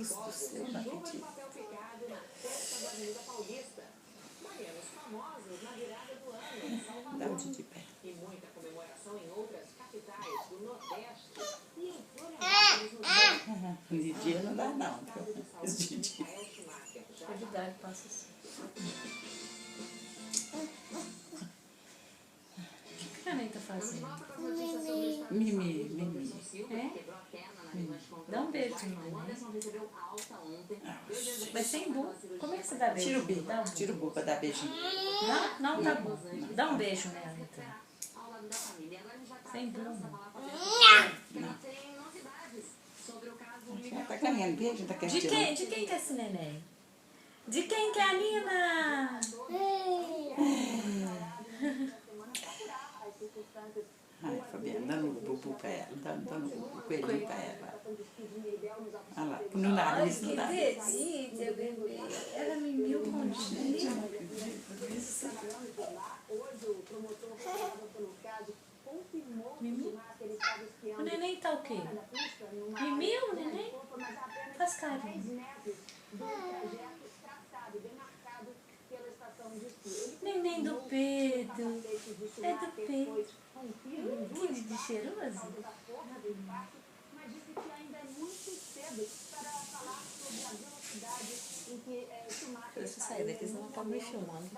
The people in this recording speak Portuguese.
Deus do céu, não acredito. Dá um de pé. E muita comemoração em outras capitais do Nordeste. E em De dia não dá não. De dia. É verdade, passa assim. O que a Neném tá fazendo? Mimi. É? Dá um beijo no Neném. Mas sem bu. Como é que você dá beijo? Tira o bico. Dá um bu. Tira o bu pra dar beijinho. Não? Não, tá bom. Dá um beijo nela, então. Sem bu. Já tá ganhando beijo, tá querendo De quem? De quem que é esse neném? De quem que é a Nina? Ai, Fabiana, dando o bubu pra ela, dando o coelhinho pra ela. Olha lá, no nariz, no Que nariz. delícia, bebê. Ela me viu com dia. Mimi? O neném tá o quê? Mimiu o neném? Faz carinho. Neném do Pedro. É do Pedro. Que de cheiroso. Deixa eu sair daqui, senão tá me filmando.